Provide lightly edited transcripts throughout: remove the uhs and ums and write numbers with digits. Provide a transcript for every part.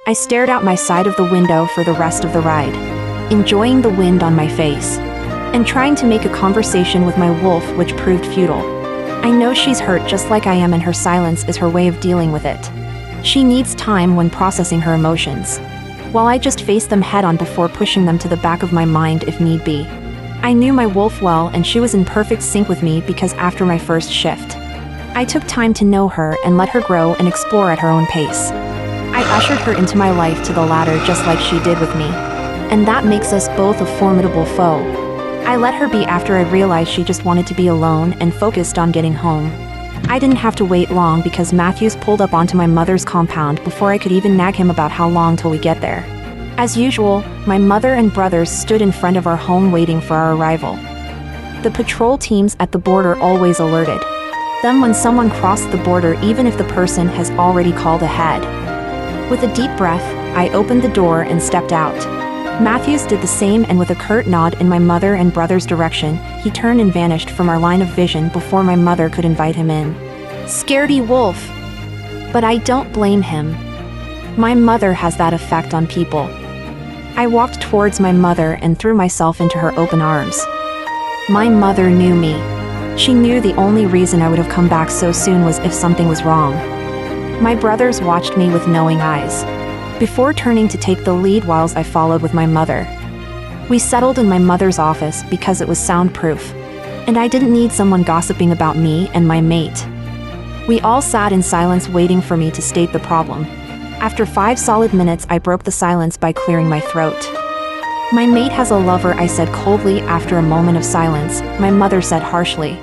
I stared out my side of the window for the rest of the ride, enjoying the wind on my face, and trying to make a conversation with my wolf, which proved futile. I know she's hurt just like I am, and her silence is her way of dealing with it. She needs time when processing her emotions, while I just face them head on before pushing them to the back of my mind if need be. I knew my wolf well, and she was in perfect sync with me because after my first shift, I took time to know her and let her grow and explore at her own pace. I ushered her into my life to the ladder just like she did with me, and that makes us both a formidable foe. I let her be after I realized she just wanted to be alone and focused on getting home. I didn't have to wait long because Matthews pulled up onto my mother's compound before I could even nag him about how long till we get there. As usual, my mother and brothers stood in front of our home waiting for our arrival. The patrol teams at the border always alerted them when someone crossed the border, even if the person has already called ahead. With a deep breath, I opened the door and stepped out. Matthews did the same, and with a curt nod in my mother and brother's direction, he turned and vanished from our line of vision before my mother could invite him in. Scaredy wolf! But I don't blame him. My mother has that effect on people. I walked towards my mother and threw myself into her open arms. My mother knew me. She knew the only reason I would have come back so soon was if something was wrong. My brothers watched me with knowing eyes, before turning to take the lead whilst I followed with my mother. We settled in my mother's office because it was soundproof, and I didn't need someone gossiping about me and my mate. We all sat in silence waiting for me to state the problem. After 5 solid minutes, I broke the silence by clearing my throat. My mate has a lover, I said coldly. After a moment of silence, my mother said harshly,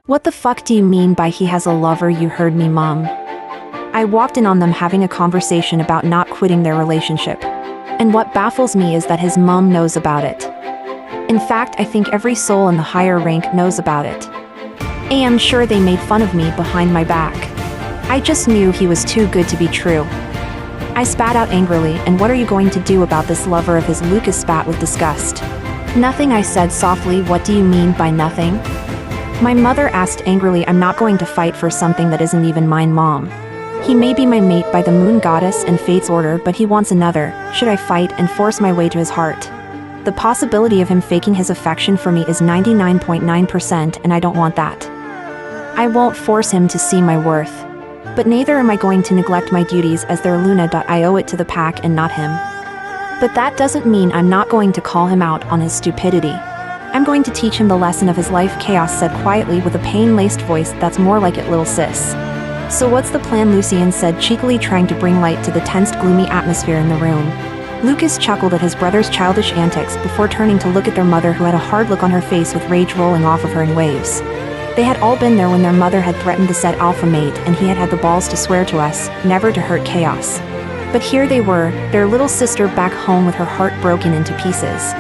"What the fuck do you mean by he has a lover? You heard me, Mom." I walked in on them having a conversation about not quitting their relationship. And what baffles me is that his mom knows about it. In fact, I think every soul in the higher rank knows about it. I am sure they made fun of me behind my back. I just knew he was too good to be true. I spat out angrily, "And what are you going to do about this lover of his?" Lucas spat with disgust. "Nothing," I said softly. "What do you mean by nothing?" My mother asked angrily. "I'm not going to fight for something that isn't even mine, Mom. He may be my mate by the moon goddess and fate's order, but he wants another. Should I fight and force my way to his heart? The possibility of him faking his affection for me is 99.9%, and I don't want that. I won't force him to see my worth. But neither am I going to neglect my duties as their Luna. I owe it to the pack and not him. But that doesn't mean I'm not going to call him out on his stupidity. I'm going to teach him the lesson of his life," Chaos said quietly with a pain-laced voice. "That's more like it, little sis." "So what's the plan?" Lucien said cheekily, trying to bring light to the tensed, gloomy atmosphere in the room. Lucas chuckled at his brother's childish antics before turning to look at their mother, who had a hard look on her face with rage rolling off of her in waves. They had all been there when their mother had threatened the said alpha mate, and he had had the balls to swear to us never to hurt Chaos. But here they were, their little sister back home with her heart broken into pieces.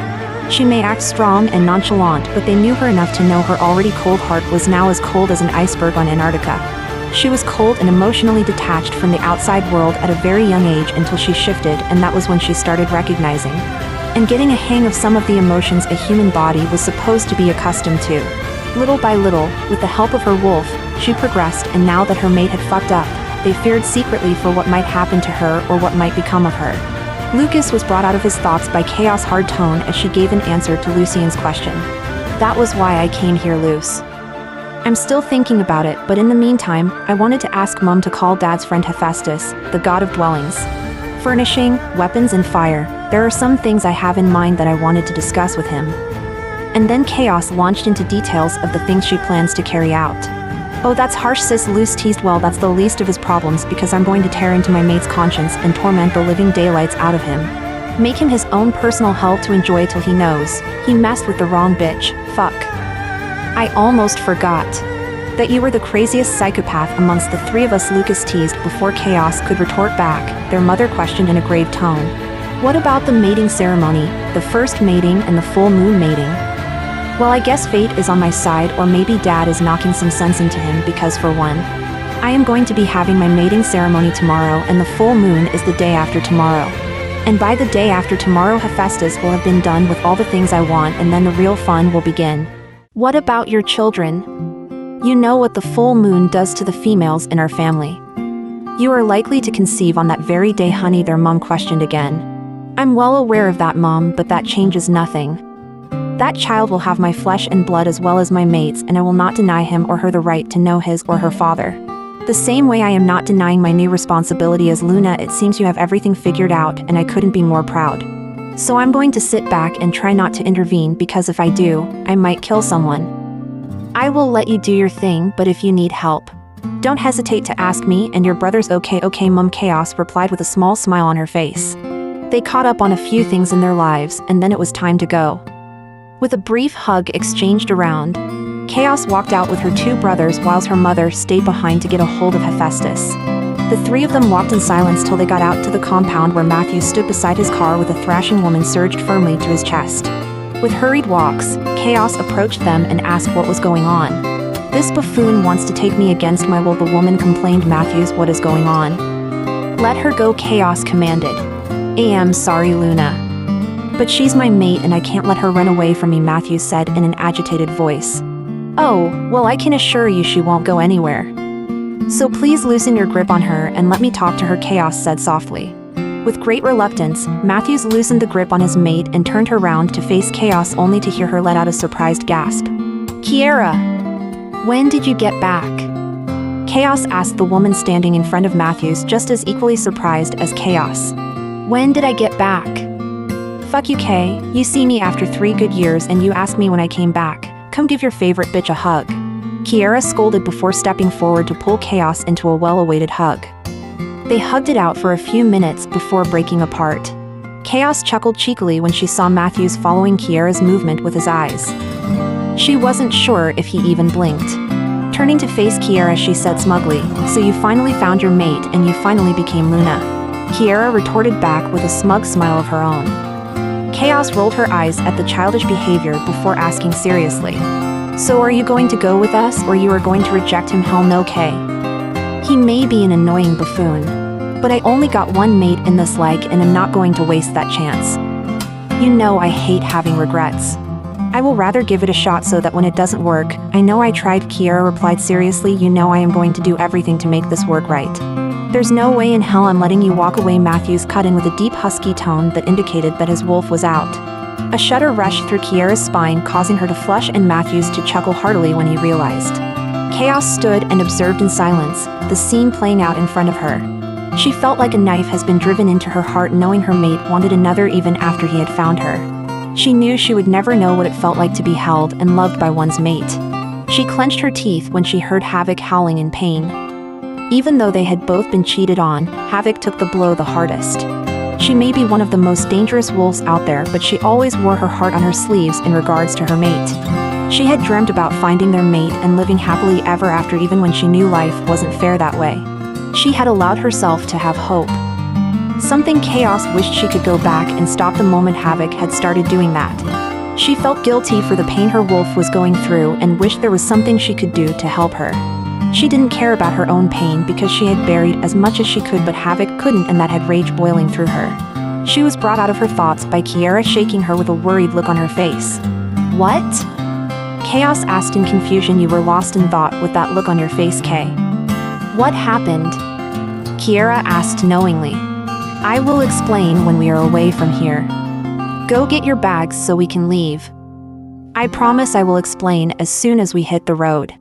She may act strong and nonchalant, but they knew her enough to know her already cold heart was now as cold as an iceberg on Antarctica. She was cold and emotionally detached from the outside world at a very young age until she shifted, and that was when she started recognizing and getting a hang of some of the emotions a human body was supposed to be accustomed to. Little by little, with the help of her wolf, she progressed, and now that her mate had fucked up, they feared secretly for what might happen to her or what might become of her. Lucas was brought out of his thoughts by Chaos' hard tone as she gave an answer to Lucien's question. "That was why I came here, Luce. I'm still thinking about it, but in the meantime, I wanted to ask Mum to call Dad's friend Hephaestus, the god of dwellings, furnishing, weapons and fire. There are some things I have in mind that I wanted to discuss with him." And then Chaos launched into details of the things she plans to carry out. "Oh, that's harsh, sis," Luce teased. "Well, that's the least of his problems, because I'm going to tear into my mate's conscience and torment the living daylights out of him. Make him his own personal hell to enjoy till he knows he messed with the wrong bitch. Fuck. I almost forgot that you were the craziest psychopath amongst the 3 of us," Lucas teased before Chaos could retort back. Their mother questioned in a grave tone, "What about the mating ceremony, the first mating and the full moon mating?" "Well, I guess fate is on my side, or maybe Dad is knocking some sense into him, because for one, I am going to be having my mating ceremony tomorrow, and the full moon is the day after tomorrow. And by the day after tomorrow, Hephaestus will have been done with all the things I want, and then the real fun will begin. What about your children? You know what the full moon does to the females in our family. You are likely to conceive on that very day, honey, their mom questioned again. I'm well aware of that, Mom, but that changes nothing. That child will have my flesh and blood as well as my mate's, and I will not deny him or her the right to know his or her father. The same way I am not denying my new responsibility as Luna. It seems you have everything figured out, and I couldn't be more proud. So I'm going to sit back and try not to intervene, because if I do, I might kill someone. I will let you do your thing, but if you need help, don't hesitate to ask me and your brothers. Okay, Mum, Chaos replied with a small smile on her face. They caught up on a few things in their lives, and then it was time to go. With a brief hug exchanged around, Chaos walked out with her two brothers whilst her mother stayed behind to get a hold of Hephaestus. The three of them walked in silence till they got out to the compound, where Matthew stood beside his car with a thrashing woman surged firmly to his chest. With hurried walks, Chaos approached them and asked what was going on. This buffoon wants to take me against my will, the woman complained. Matthews, what is going on? Let her go, Chaos commanded. I'm sorry, Luna, but she's my mate and I can't let her run away from me, Matthews said in an agitated voice. Oh, well, I can assure you she won't go anywhere. So please loosen your grip on her and let me talk to her, Chaos said softly. With great reluctance, Matthews loosened the grip on his mate and turned her round to face Chaos, only to hear her let out a surprised gasp. Kiera, when did you get back? Chaos asked the woman standing in front of Matthews, just as equally surprised as Chaos. When did I get back? Fuck you, Kay. You see me after 3 good years and you ask me when I came back. Come give your favorite bitch a hug. Kiera scolded before stepping forward to pull Chaos into a well-awaited hug. They hugged it out for a few minutes before breaking apart. Chaos chuckled cheekily when she saw Matthews following Kiera's movement with his eyes. She wasn't sure if he even blinked. Turning to face Kiera, she said smugly, so you finally found your mate and you finally became Luna. Kiera retorted back with a smug smile of her own. Chaos rolled her eyes at the childish behavior before asking seriously, so are you going to go with us or you are going to reject him? Hell no, Kay. He may be an annoying buffoon, but I only got one mate in this like and am not going to waste that chance. You know I hate having regrets. I will rather give it a shot so that when it doesn't work, I know I tried, Kiera replied seriously. You know I am going to do everything to make this work right. There's no way in hell I'm letting you walk away, Matthews cut in with a deep husky tone that indicated that his wolf was out. A shudder rushed through Kiera's spine, causing her to flush and Matthews to chuckle heartily when he realized. Chaos stood and observed in silence, the scene playing out in front of her. She felt like a knife has been driven into her heart, knowing her mate wanted another even after he had found her. She knew she would never know what it felt like to be held and loved by one's mate. She clenched her teeth when she heard Havoc howling in pain. Even though they had both been cheated on, Havoc took the blow the hardest. She may be one of the most dangerous wolves out there, but she always wore her heart on her sleeves in regards to her mate. She had dreamt about finding their mate and living happily ever after, even when she knew life wasn't fair that way. She had allowed herself to have hope. Something Chaos wished she could go back and stop the moment Havoc had started doing that. She felt guilty for the pain her wolf was going through and wished there was something she could do to help her. She didn't care about her own pain because she had buried as much as she could, but Havoc couldn't, and that had rage boiling through her. She was brought out of her thoughts by Kiera shaking her with a worried look on her face. What? Chaos asked in confusion. You were lost in thought with that look on your face, Kay. What happened? Kiera asked knowingly. I will explain when we are away from here. Go get your bags so we can leave. I promise I will explain as soon as we hit the road.